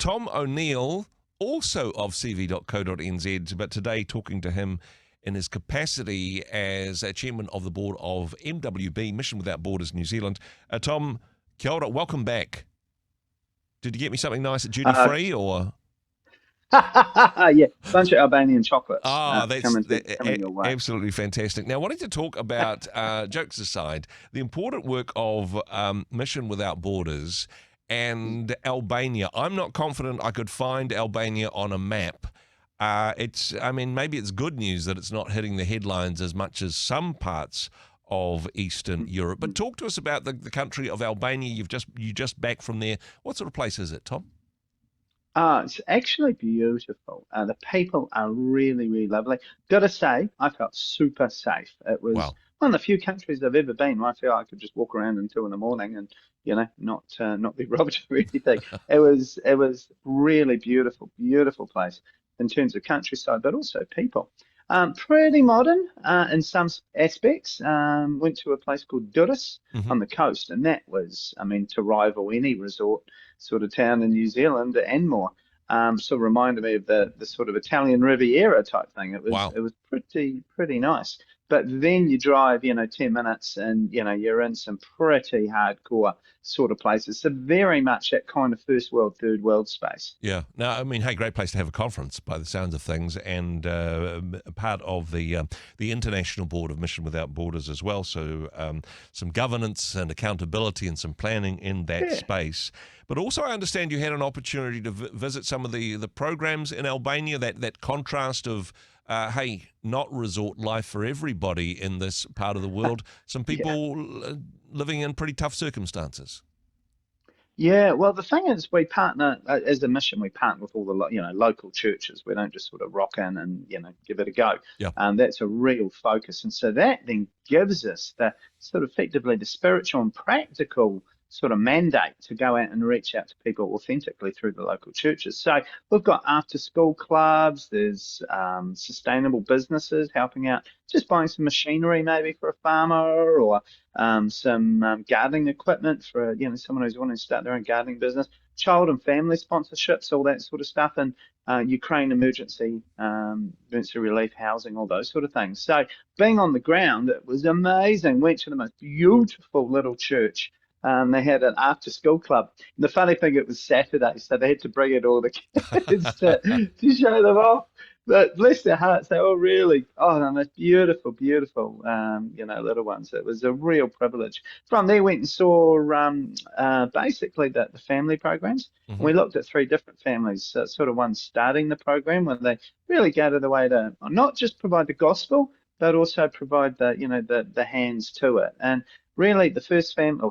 Tom O'Neill, also of cv.co.nz, but today talking to him in his capacity as chairman of the board of MWB, Mission Without Borders New Zealand. Tom, kia ora, welcome back. Did you get me something nice at duty free or? Yeah, bunch of Albanian chocolates That's coming your way. absolutely fantastic. Now, wanting to talk about, jokes aside, the important work of Mission Without Borders and Albania. I'm not confident I could find Albania on a map. Maybe it's good news that it's not hitting the headlines as much as some parts of Eastern Europe. But talk to us about the country of Albania. You just back from there. What sort of place is it, Tom? It's actually beautiful. The people are really, really lovely. Gotta say, I felt super safe. It was Wow. one of the few countries I've ever been where I feel I could just walk around until 2 in the morning and, not be robbed or anything. It was really beautiful, beautiful place in terms of countryside, but also people. Pretty modern in some aspects. Went to a place called Durrës Mm-hmm. on the coast, and that was, to rival any resort sort of town in New Zealand and more. Sort of reminded me of the sort of Italian Riviera type thing. It was Wow. it was pretty nice. But then you drive, 10 minutes and, you're in some pretty hardcore sort of places. So very much that kind of first world, third world space. Yeah. Now, hey, great place to have a conference by the sounds of things, and part of the International Board of Mission Without Borders as well. So some governance and accountability and some planning in that Yeah. space. But also, I understand you had an opportunity to visit some of the programs in Albania. That contrast of not resort life for everybody in this part of the world. Some Yeah. people living in pretty tough circumstances. Yeah, well, the thing is, we partner as a mission. We partner with all the local churches. We don't just sort of rock in and give it a go. Yeah. That's a real focus, and so that then gives us the sort of effectively the spiritual and practical sort of mandate to go out and reach out to people authentically through the local churches. So we've got after school clubs. There's sustainable businesses helping out, just buying some machinery maybe for a farmer or some gardening equipment for someone who's wanting to start their own gardening business, child and family sponsorships, all that sort of stuff, and Ukraine emergency relief housing, all those sort of things. So being on the ground, it was amazing. Went to the most beautiful little church. They had an after-school club. And the funny thing, it was Saturday, so they had to bring in all the kids to show them off. But bless their hearts, they were really, the most beautiful, beautiful, little ones. It was a real privilege. From there, went and saw basically the family programs. And Mm-hmm. we looked at three different families. So sort of one starting the program where they really go to the way to not just provide the gospel, but also provide the hands to it. And really, the first family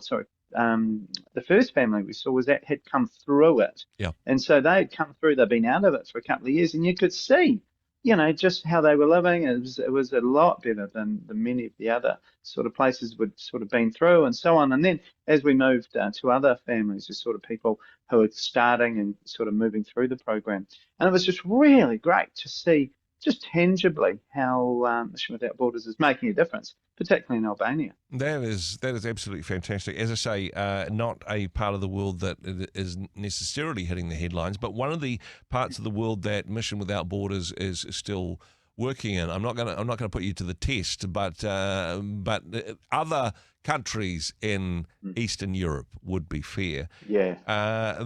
we saw was that had come through it. Yeah. And so they had come through, they'd been out of it for a couple of years, and you could see, just how they were living. It was a lot better than many of the other sort of places we'd sort of been through and so on. And then as we moved to other families, the sort of people who are starting and sort of moving through the program. And it was just really great to see just tangibly how Mission Without Borders is making a difference, particularly in Albania. That is absolutely fantastic. As I say, not a part of the world that is necessarily hitting the headlines, but one of the parts of the world that Mission Without Borders is still working in. I'm not going to put you to the test, but other countries in Eastern Europe would be fair. Yeah.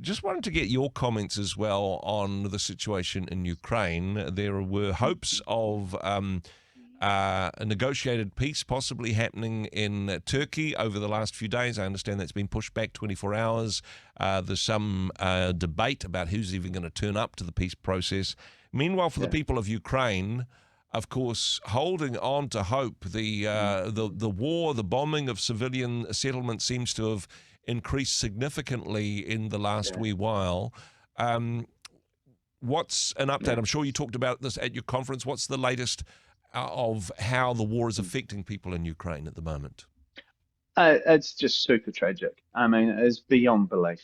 Just wanted to get your comments as well on the situation in Ukraine. There were hopes of a negotiated peace possibly happening in Turkey over the last few days. I understand that's been pushed back 24 hours. There's some debate about who's even going to turn up to the peace process. Meanwhile, for the people of Ukraine, of course, holding on to hope, the war, the bombing of civilian settlements seems to have increased significantly in the last wee while. What's an update? I'm sure you talked about this at your conference. What's the latest of how the war is affecting people in Ukraine at the moment? It's just super tragic. I mean, it's beyond belief.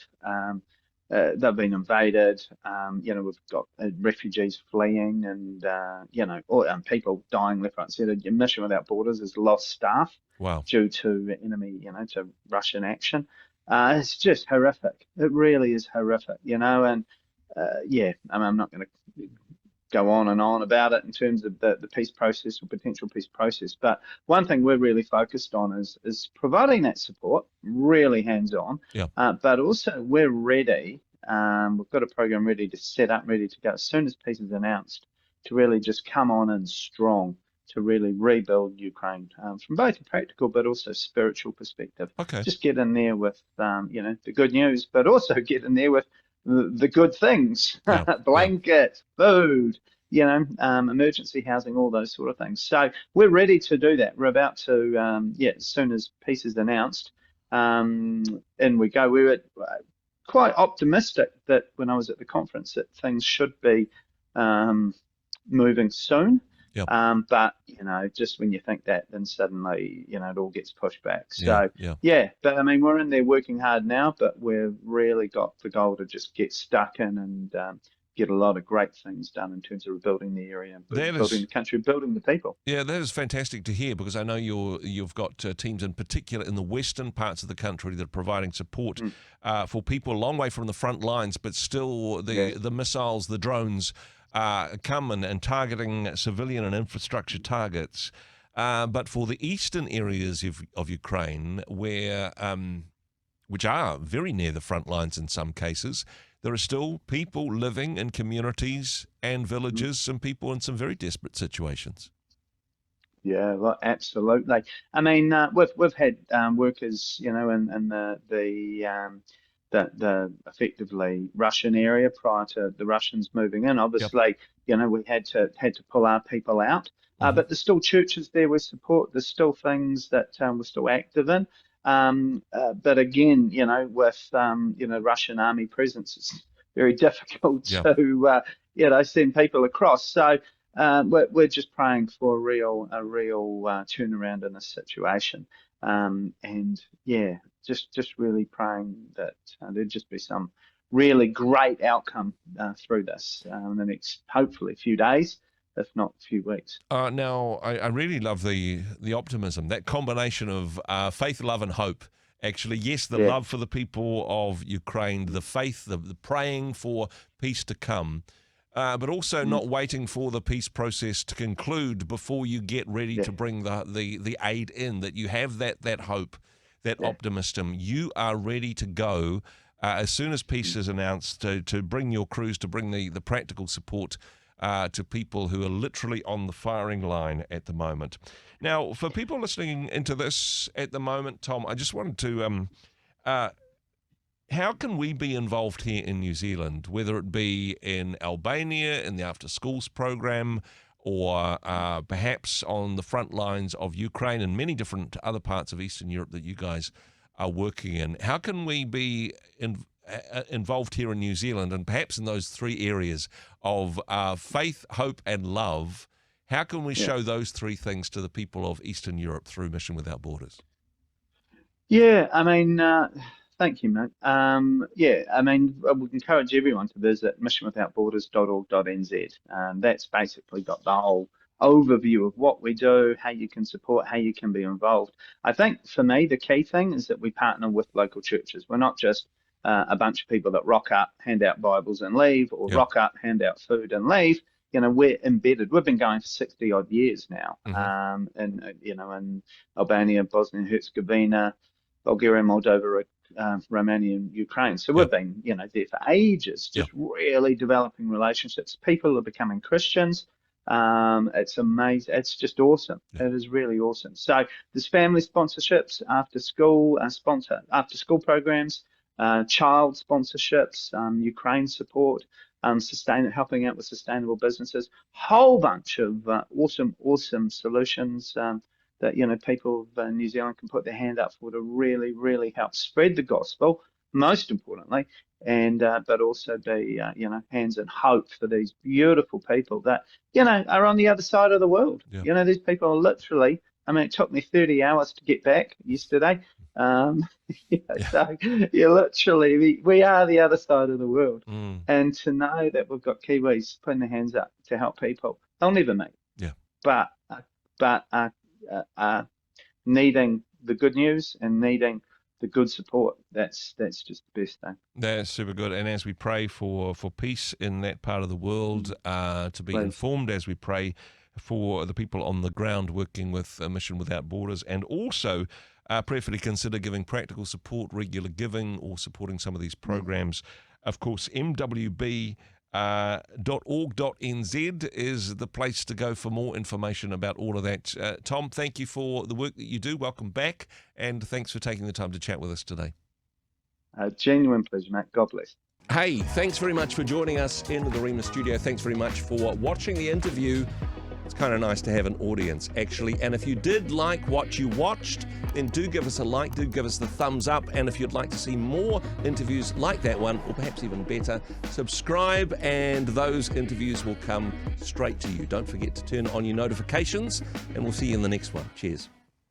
They've been invaded. We've got refugees fleeing, and people dying left, right, and centre. Mission Without Borders has lost staff Wow. due to enemy, to Russian action. It's just horrific. It really is horrific, and yeah, I'm not going to go on and on about it in terms of the peace process or potential peace process. But one thing we're really focused on is providing that support, really hands on, Yeah. but also we're ready. We've got a program ready to set up, ready to go as soon as peace is announced, to really just come on in strong to really rebuild Ukraine from both a practical but also spiritual perspective. Okay. Just get in there with the good news, but also get in there with the good things, Yeah. Yeah. blanket, food, emergency housing, all those sort of things. So we're ready to do that. We're about to, as soon as peace is announced, in we go. We were quite optimistic that when I was at the conference that things should be moving soon. Yep. But just when you think that, then suddenly, it all gets pushed back. Yeah. So Yeah. but I mean, we're in there working hard now, but we've really got the goal to just get stuck in and get a lot of great things done in terms of rebuilding the area, building the country, building the people. Yeah, that is fantastic to hear, because I know you've got teams in particular in the western parts of the country that are providing support for people a long way from the front lines, but still the missiles, the drones come and targeting civilian and infrastructure targets. But for the eastern areas of Ukraine, which are very near the front lines in some cases, there are still people living in communities and villages, some people in some very desperate situations. Yeah, well, absolutely. I mean, we've had workers, in the effectively Russian area prior to the Russians moving in. Obviously, we had to pull our people out, but there's still churches there with support. There's still things that we're still active in. But again, with Russian army presence, it's very difficult to send people across. So we're just praying for a real turnaround in this situation, and just really praying that there'd just be some really great outcome through this in the next, hopefully, few days, if not a few weeks. Now, I really love the optimism, that combination of faith, love, and hope. Actually, yes, the love for the people of Ukraine, the faith, the praying for peace to come, but also not waiting for the peace process to conclude before you get ready to bring the aid in, that you have that hope, that optimism. You are ready to go as soon as peace is announced to bring your crews, to bring the practical support to people who are literally on the firing line at the moment. Now, for people listening into this at the moment, Tom, I just wanted to, how can we be involved here in New Zealand, whether it be in Albania, in the after schools program, or perhaps on the front lines of Ukraine and many different other parts of Eastern Europe that you guys are working in? How can we be involved here in New Zealand, and perhaps in those three areas of faith, hope, and love? How can we show those three things to the people of Eastern Europe through Mission Without Borders? Yeah, I mean, thank you, mate. I mean, I would encourage everyone to visit missionwithoutborders.org.nz. That's basically got the whole overview of what we do, how you can support, how you can be involved. I think for me, the key thing is that we partner with local churches. We're not just a bunch of people that rock up, hand out Bibles and leave, or rock up, hand out food and leave. We're embedded. We've been going for 60 odd years now, in Albania, Bosnia and Herzegovina, Bulgaria, Moldova, Romania, and Ukraine. So we've been, there for ages, just really developing relationships. People are becoming Christians. It's amazing. It's just awesome. It is really awesome. So there's family sponsorships, after school programs, child sponsorships, Ukraine support, helping out with sustainable businesses, whole bunch of awesome solutions that people of New Zealand can put their hand up for to really, really help spread the gospel, most importantly, and but also be hands in hope for these beautiful people that are on the other side of the world. These people are literally. I mean, it took me 30 hours to get back yesterday. So literally, we are the other side of the world, and to know that we've got Kiwis putting their hands up to help people they'll never meet, but needing the good news and needing the good support. That's just the best thing. That's super good. And as we pray for peace in that part of the world, to be Please. informed as we pray for the people on the ground working with Mission Without Borders, and also prayerfully consider giving practical support, regular giving, or supporting some of these programs. Of course, mwb.org.nz is the place to go for more information about all of that. Tom, thank you for the work that you do. Welcome back, and thanks for taking the time to chat with us today. Genuine pleasure, Matt. God bless. Hey, thanks very much for joining us in the Rhema studio. Thanks very much for watching the interview. It's kind of nice to have an audience, actually. And if you did like what you watched, then do give us a like, do give us the thumbs up. And if you'd like to see more interviews like that one, or perhaps even better, subscribe and those interviews will come straight to you. Don't forget to turn on your notifications, and we'll see you in the next one. Cheers.